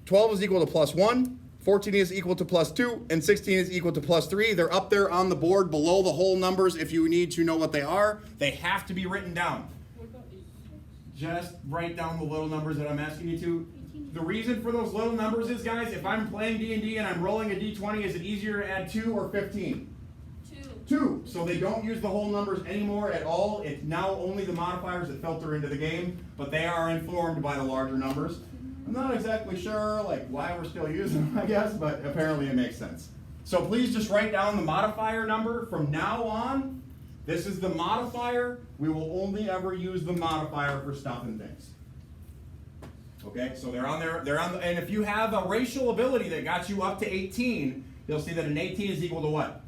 12 is equal to +1, 14 is equal to +2, and 16 is equal to +3. They're up there on the board below the whole numbers if you need to know what they are. They have to be written down. Just write down the little numbers that I'm asking you to. The reason for those little numbers is, guys, if I'm playing D&D and I'm rolling a D20, is it easier to add 2 or 15? 2. So they don't use the whole numbers anymore at all. It's now only the modifiers that filter into the game, but they are informed by the larger numbers. I'm not exactly sure why we're still using them, I guess, but apparently it makes sense. So please just write down the modifier number from now on. This is the modifier. We will only ever use the modifier for stuff and things. Okay, so they're on there. And if you have a racial ability that got you up to 18, you'll see that an 18 is equal to what?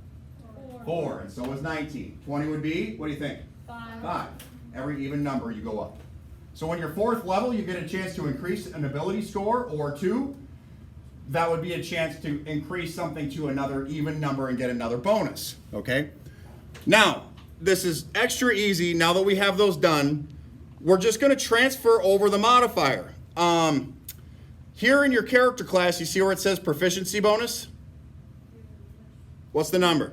4. And so is 19. 20 would be, what do you think? 5. Every even number you go up. So when you're 4th level, you get a chance to increase an ability score or 2. That would be a chance to increase something to another even number and get another bonus. Okay? Now, this is extra easy. Now that we have those done, we're just going to transfer over the modifier. Here in your character class, you see where it says proficiency bonus? What's the number?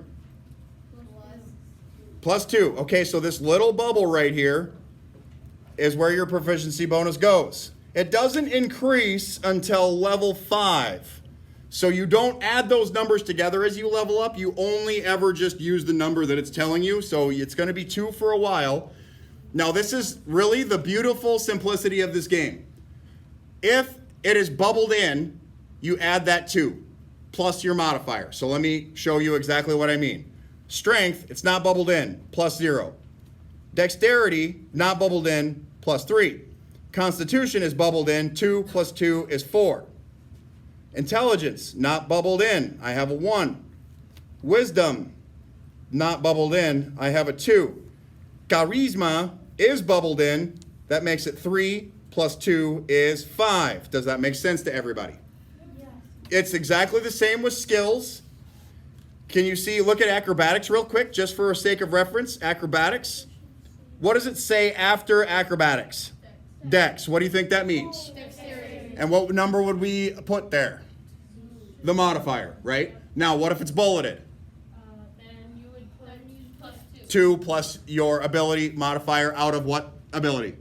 Plus 2. Okay, so this little bubble right here is where your proficiency bonus goes. It doesn't increase until level 5. So you don't add those numbers together as you level up. You only ever just use the number that it's telling you. So it's going to be 2 for a while. Now, this is really the beautiful simplicity of this game. If it is bubbled in, you add that 2 plus your modifier. So let me show you exactly what I mean. Strength, it's not bubbled in, plus 0. Dexterity, not bubbled in, plus 3. Constitution is bubbled in, 2 plus 2 is 4. Intelligence, not bubbled in, I have a 1. Wisdom, not bubbled in, I have a 2. Charisma is bubbled in, that makes it 3 plus 2 is 5. Does that make sense to everybody? Yes. It's exactly the same with skills. Can you see, look at acrobatics real quick, just for sake of reference, acrobatics. What does it say after acrobatics? Dex. What do you think that means? Dexterity. And what number would we put there? The modifier, right? Now, what if it's bulleted? Then you would put plus 2. 2 plus your ability modifier out of what ability?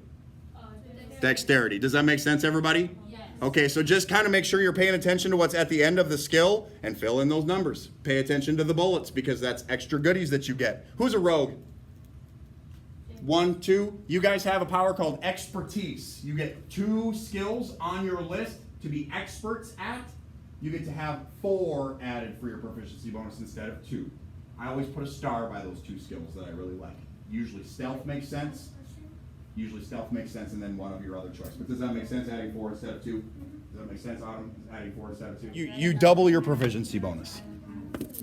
Dexterity. Does that make sense, everybody? Yes. Okay, so just kind of make sure you're paying attention to what's at the end of the skill and fill in those numbers. Pay attention to the bullets because that's extra goodies that you get. Who's a rogue? 1, 2. You guys have a power called expertise. You get 2 skills on your list to be experts at. You get to have 4 added for your proficiency bonus instead of 2. I always put a star by those 2 skills that I really like. Usually stealth makes sense. And then one of your other choice. But does that make sense, adding 4 instead of 2? Does that make sense, Autumn, adding 4 instead of 2? You double your proficiency bonus.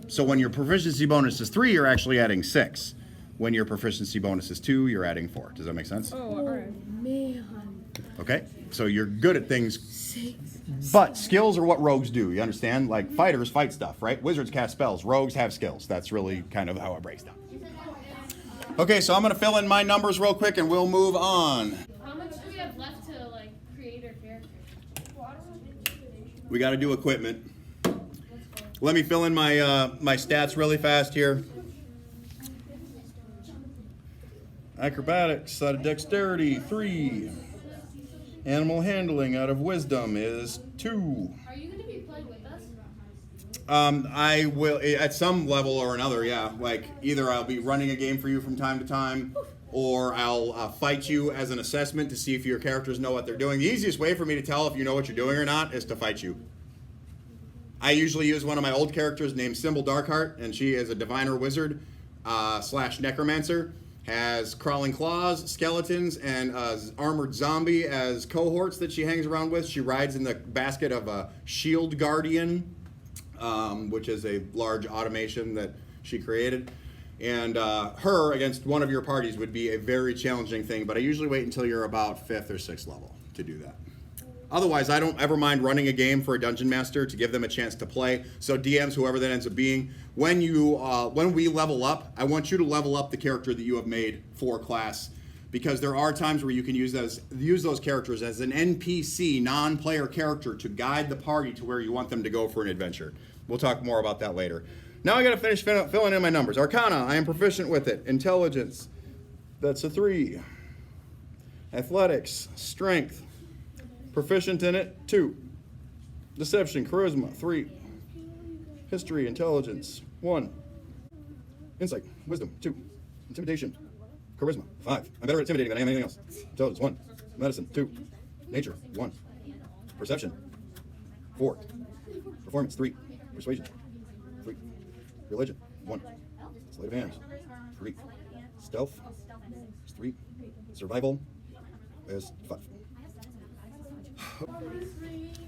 So when your proficiency bonus is 3, you're actually adding 6. When your proficiency bonus is 2, you're adding 4. Does that make sense? Oh, alright. Man. Okay, so you're good at things. But skills are what rogues do, you understand? Like fighters fight stuff, right? Wizards cast spells. Rogues have skills. That's really kind of how it breaks down. Okay, so I'm going to fill in my numbers real quick and we'll move on. How much do we have left to like create our character? We got to do equipment. Let me fill in my my stats really fast here. Acrobatics out of dexterity, 3. Animal handling out of wisdom is 2. Are you going to be playing with us? I will, at some level or another, yeah. Like, either I'll be running a game for you from time to time, or I'll fight you as an assessment to see if your characters know what they're doing. The easiest way for me to tell if you know what you're doing or not is to fight you. I usually use one of my old characters named Symbol Darkheart, and she is a diviner wizard slash necromancer. Has crawling claws, skeletons, and armored zombie as cohorts that she hangs around with. She rides in the basket of a shield guardian, which is a large automation that she created. And her against one of your parties would be a very challenging thing, but I usually wait until you're about 5th or 6th level to do that. Otherwise, I don't ever mind running a game for a dungeon master to give them a chance to play. So DMs, whoever that ends up being, when we level up, I want you to level up the character that you have made for class, because there are times where you can use those characters as an NPC, non-player character, to guide the party to where you want them to go for an adventure. We'll talk more about that later. Now I got to finish filling in my numbers. Arcana, I am proficient with it. Intelligence, that's a 3. Athletics, strength, proficient in it, 2. Deception, charisma, 3. History, intelligence, 1. Insight, wisdom, 2. Intimidation, charisma, 5. I'm better at intimidating than I am anything else. Intelligence, 1. Medicine, 2. Nature, 1. Perception, 4. Performance, 3. Persuasion, 3. Religion, 1. Sleight of hand, 3. Stealth is 3. Survival is 5.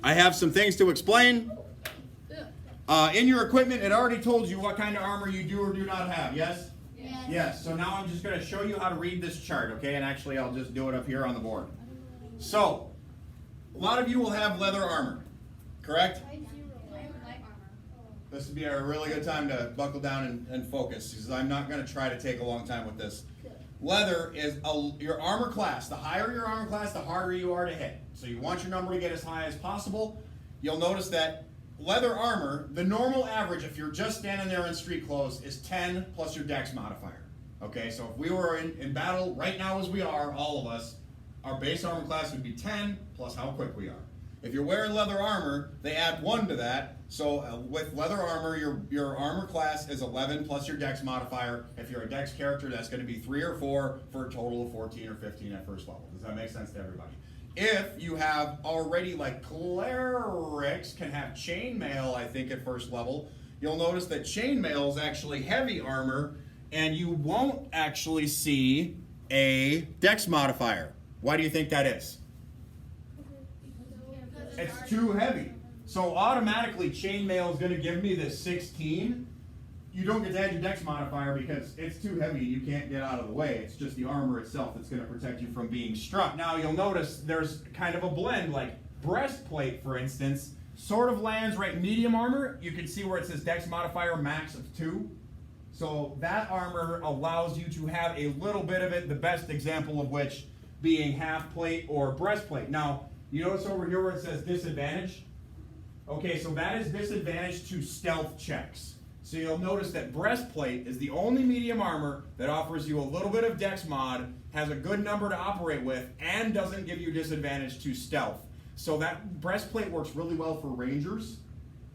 I have some things to explain. In your equipment, it already told you what kind of armor you do or do not have, yes? Yes. So now I'm just going to show you how to read this chart, okay? And actually, I'll just do it up here on the board. So, a lot of you will have leather armor, correct? This would be a really good time to buckle down and focus, because I'm not going to try to take a long time with this. Leather is your armor class. The higher your armor class, the harder you are to hit. So you want your number to get as high as possible. You'll notice that leather armor, the normal average, if you're just standing there in street clothes, is 10 plus your dex modifier. Okay, so if we were in battle right now as we are, all of us, our base armor class would be 10 plus how quick we are. If you're wearing leather armor, they add 1 to that. So with leather armor, your armor class is 11 plus your dex modifier. If you're a dex character, that's going to be 3 or 4 for a total of 14 or 15 at first level. Does that make sense to everybody? If you have already, like clerics can have chainmail, I think at first level, you'll notice that chainmail is actually heavy armor, and you won't actually see a dex modifier. Why do you think that is? It's too heavy. So automatically chainmail is going to give me this 16. You don't get to add your dex modifier because it's too heavy and you can't get out of the way. It's just the armor itself that's going to protect you from being struck. Now you'll notice there's kind of a blend, like breastplate, for instance, sort of lands right medium armor. You can see where it says dex modifier max of 2. So that armor allows you to have a little bit of it, the best example of which being half plate or breastplate. Now, you notice over here where it says disadvantage? Okay, so that is disadvantage to stealth checks. So you'll notice that breastplate is the only medium armor that offers you a little bit of dex mod, has a good number to operate with, and doesn't give you disadvantage to stealth. So that breastplate works really well for rangers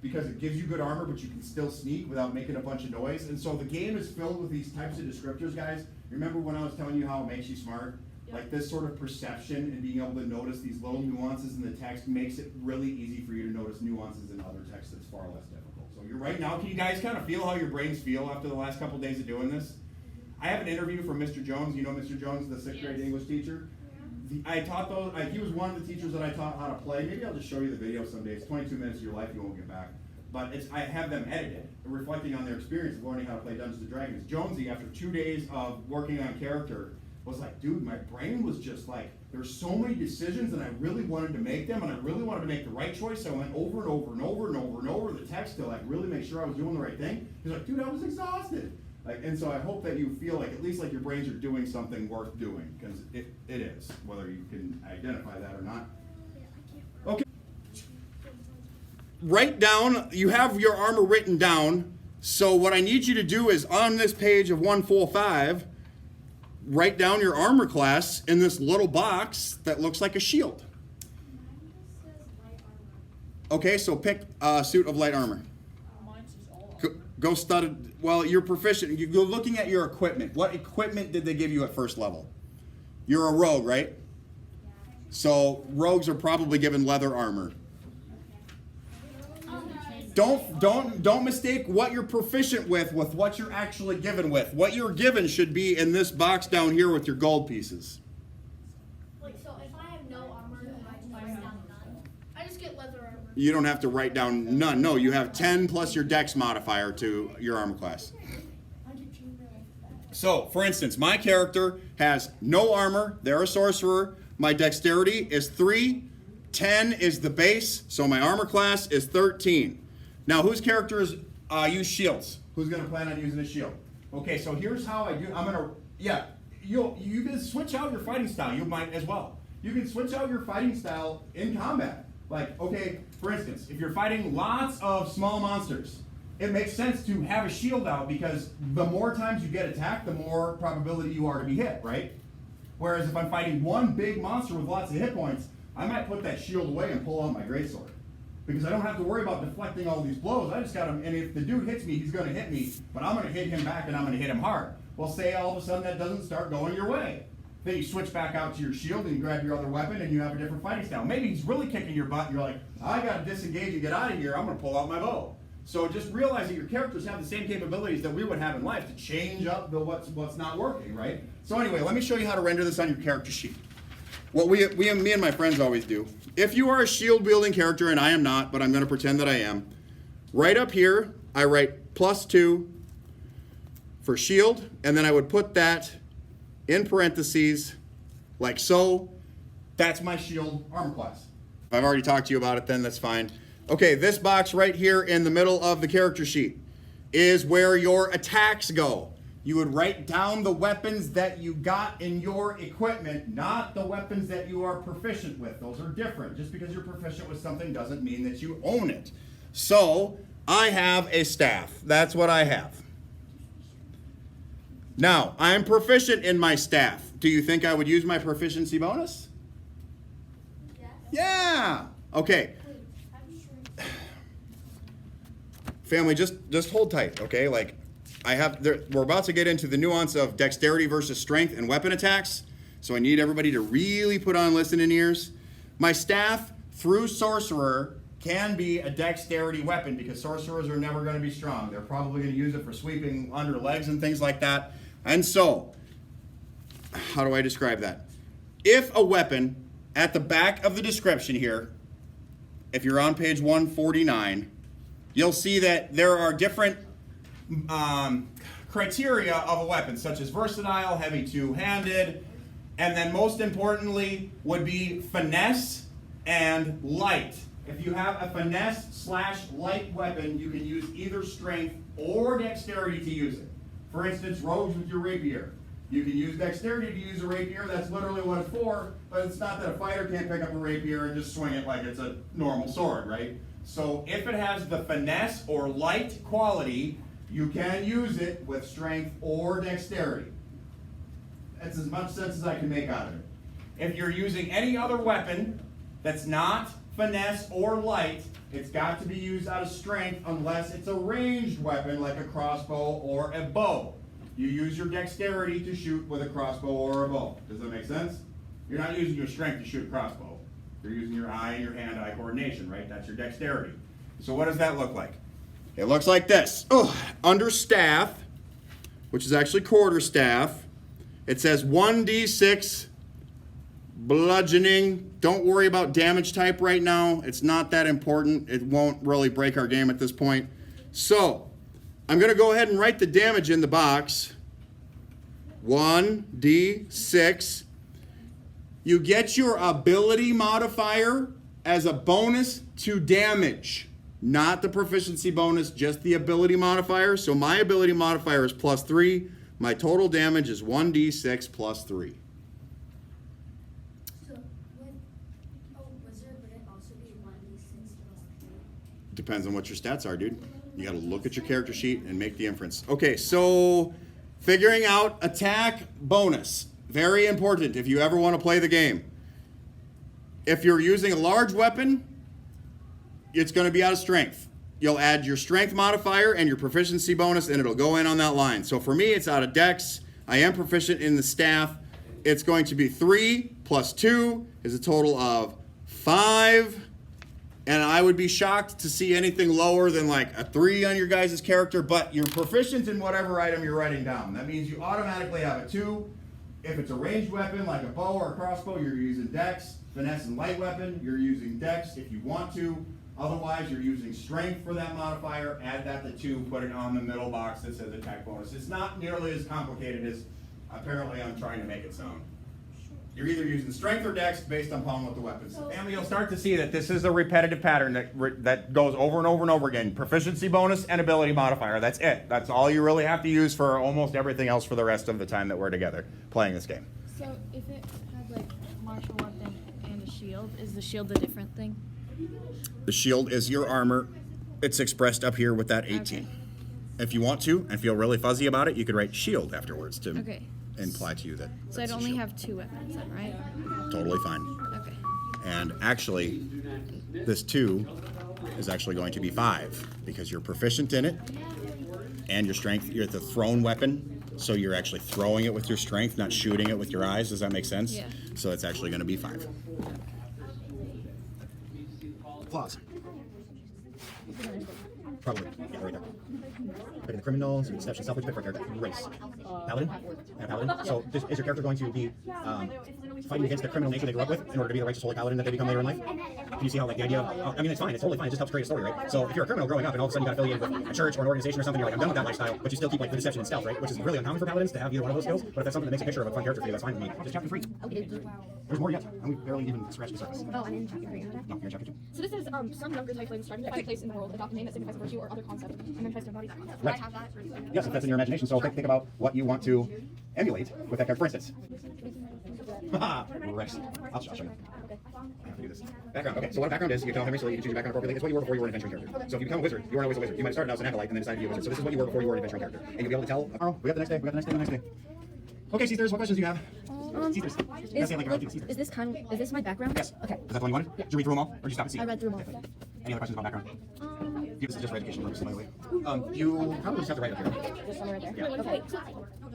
because it gives you good armor, but you can still sneak without making a bunch of noise. And so the game is filled with these types of descriptors, guys. Remember when I was telling you how it makes you smart? Like this sort of perception and being able to notice these little nuances in the text makes it really easy for you to notice nuances in other text that's far less difficult. So you're right now, can you guys kind of feel how your brains feel after the last couple days of doing this? I have an interview from Mr. Jones. You know Mr. Jones, the 6th grade English teacher? I taught those, he was one of the teachers that I taught how to play. Maybe I'll just show you the video someday. It's 22 minutes of your life you won't get back. But I have them edited, reflecting on their experience of learning how to play Dungeons & Dragons. Jonesy, after 2 days of working on character, was like, dude, my brain was just like, there's so many decisions and I really wanted to make them and I really wanted to make the right choice. So I went over and over and over and over and over the text to like really make sure I was doing the right thing. He's like, dude, I was exhausted. Like, and so I hope that you feel like at least like your brains are doing something worth doing, because it is, whether you can identify that or not. Okay. Write down, you have your armor written down. So what I need you to do is on this page of 145, write down your armor class in this little box that looks like a shield. Okay, so pick a suit of light armor. Go study. Well, you're proficient. You're looking at your equipment. What equipment did they give you at first level? You're a rogue, right? So rogues are probably given leather armor. Don't mistake what you're proficient with what you're actually given with. What you're given should be in this box down here with your gold pieces. Like, so if I have no armor, do I just write down none? I just get leather armor. You don't have to write down none. No, you have 10 plus your dex modifier to your armor class. So, for instance, my character has no armor. They're a sorcerer. My dexterity is 3. 10 is the base, so my armor class is 13. Now, whose characters use shields? Who's going to plan on using a shield? Okay, so here's how I do. You can switch out your fighting style. You might as well. You can switch out your fighting style in combat. Like, okay, for instance, if you're fighting lots of small monsters, it makes sense to have a shield out because the more times you get attacked, the more probability you are to be hit, right? Whereas if I'm fighting one big monster with lots of hit points, I might put that shield away and pull out my greatsword. Because I don't have to worry about deflecting all these blows. I just got him, and if the dude hits me, he's going to hit me, but I'm going to hit him back and I'm going to hit him hard. Well, say all of a sudden that doesn't start going your way. Then you switch back out to your shield and you grab your other weapon and you have a different fighting style. Maybe he's really kicking your butt and you're like, I got to disengage and get out of here. I'm going to pull out my bow. So just realize that your characters have the same capabilities that we would have in life to change up what's not working, right? So anyway, let me show you how to render this on your character sheet. What me and my friends always do. If you are a shield-wielding character, and I am not, but I'm going to pretend that I am, right up here, I write +2 for shield, and then I would put that in parentheses, like so. That's my shield armor class. If I've already talked to you about it, then that's fine. Okay, this box right here in the middle of the character sheet is where your attacks go. You would write down the weapons that you got in your equipment, not the weapons that you are proficient with. Those are different. Just because you're proficient with something doesn't mean that you own it. So, I have a staff. That's what I have. Now, I'm proficient in my staff. Do you think I would use my proficiency bonus? Yes. Yeah. Okay. Family, just hold tight, okay? Like, we're about to get into the nuance of dexterity versus strength and weapon attacks, so I need everybody to really put on listening ears. My staff, through sorcerer, can be a dexterity weapon because sorcerers are never going to be strong. They're probably going to use it for sweeping under legs and things like that. And so, how do I describe that? If a weapon, at the back of the description here, if you're on page 149, you'll see that there are different criteria of a weapon, such as versatile, heavy two-handed, and then most importantly would be finesse and light. If you have a finesse/light weapon, you can use either strength or dexterity to use it. For instance, rogues with your rapier. You can use dexterity to use a rapier, that's literally what it's for, but it's not that a fighter can't pick up a rapier and just swing it like it's a normal sword, right? So if it has the finesse or light quality, you can use it with strength or dexterity. That's as much sense as I can make out of it. If you're using any other weapon that's not finesse or light, it's got to be used out of strength unless it's a ranged weapon like a crossbow or a bow. You use your dexterity to shoot with a crossbow or a bow. Does that make sense? You're not using your strength to shoot a crossbow. You're using your eye and your hand-eye coordination, right? That's your dexterity. So what does that look like? It looks like this. Oh, under staff, which is actually quarter staff, it says 1d6 bludgeoning. Don't worry about damage type right now. It's not that important. It won't really break our game at this point. So, I'm going to go ahead and write the damage in the box. 1d6. You get your ability modifier as a bonus to damage. Not the proficiency bonus, just the ability modifier. So my ability modifier is +3. My total damage is 1d6 +3. So, would it also be 1d6 +3? Depends on what your stats are, dude. You gotta look at your character sheet and make the inference. Okay, so figuring out attack bonus. Very important if you ever want to play the game. If you're using a large weapon, it's going to be out of strength. You'll add your strength modifier and your proficiency bonus, and it'll go in on that line. So for me, it's out of dex. I am proficient in the staff. It's going to be 3 + 2 is a total of 5. And I would be shocked to see anything lower than like a 3 on your guys' character, but you're proficient in whatever item you're writing down. That means you automatically have a 2. If it's a ranged weapon like a bow or a crossbow, you're using dex. Finesse and light weapon, you're using dex if you want to. Otherwise, you're using strength for that modifier. Add that to 2, put it on the middle box that says attack bonus. It's not nearly as complicated as apparently I'm trying to make it sound. You're either using strength or dex based upon what the weapon's. And you'll start to see that this is a repetitive pattern that goes over and over and over again. Proficiency bonus and ability modifier. That's it. That's all you really have to use for almost everything else for the rest of the time that we're together playing this game. So if it had like martial weapon and a shield, is the shield a different thing? The shield is your armor. It's expressed up here with that 18. Okay. If you want to and feel really fuzzy about it, you could write shield afterwards to Okay. imply to you that. So I'd that's a only shield. have 2 weapons then, right? Totally fine. Okay. And actually, this 2 is actually going to be 5 because you're proficient in it and your strength. You're the thrown weapon, so you're actually throwing it with your strength, not shooting it with your eyes. Does that make sense? Yeah. So it's actually going to be 5. Applause. Probably. Yeah, right there. Picking the criminals, your deception, self, which pick right there. Race. Paladin. And a paladin. So is your character going to be fighting against the criminal nature they grew up with in order to be the righteous holy paladin that they become later in life? Can you see how like the idea of, I mean, it's fine. It's totally fine. It just helps create a story, right? So if you're a criminal growing up and all of a sudden you got affiliated with a church or an organization or something, you're like, I'm done with that lifestyle, but you still keep like the deception and stealth, right? Which is really uncommon for paladins to have either one of those skills. But if that's something that makes a picture of a fun character for you, that's fine with me. Just chapter 3. There's more yet, and we barely even scratched the surface. Oh, I'm in chapter 3. No, you're in chapter 2. So this is some younger tiefling striving to find a place in the world, adopt a name that signifies a virtue or other concept, and then tries to embody that concept. Right. I have that. Yes, if that's in your imagination. So think about what you want to emulate with that character. For instance, Rex. I'll show you. do this. Background. Okay, so what a background is, you can tell Henry Slate, you can choose your background appropriately. It's what you were before you were an adventuring character. So if you become a wizard, you weren't always a wizard. You might have started out as an acolyte and then decided to be a wizard. So this is what you were before you were an adventuring character. And you'll be able to tell. Oh, we got the next day. We got the next day. The next day. Okay, Caesars, what questions do you have? Caesars. Is this my background? Yes. Okay. Is that the one you wanted? Did you read through them all, or did you stop and see? I read through them all. Any other questions about background? This is just for education purposes, by the way. You probably just have to write it up here. Just somewhere right there. Yeah. Okay.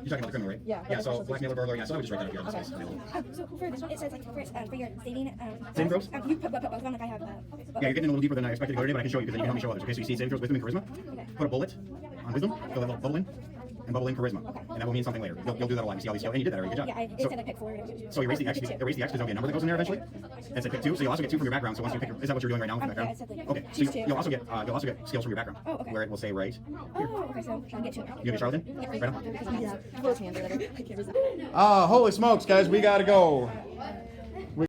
You're talking about the criminal, right? Yeah. Yeah, so blackmail or burglary, yeah, so I would just write that up here. This case. So for this one, it says like for your saving. Saving throws? You put both on like I have. Yeah, you're getting a little deeper than I expected to go today, but I can show you because then you can help me show others. Okay, so you see saving throws, wisdom, and charisma. Okay. Put a bullet on wisdom, fill that little bubble in, and bubble in charisma. Okay. And that will mean something later. You'll do that a lot. You see all these, and you did that already. Good job. Yeah, it said like pick 4. So erase the X because there'll be a number that goes in there eventually. And say pick 2. So you'll also get 2 from your background. So once you pick, is that what you're doing right now with your Yeah, background? it said like Okay. So choose 2. you'll also get skills from your background. Oh, okay. Where it will say right. Oh, okay, so I'll get 2. You get Charlotte in? Right on. Yeah. Close hand or whatever. I can't resist. Holy smokes, guys, we gotta go.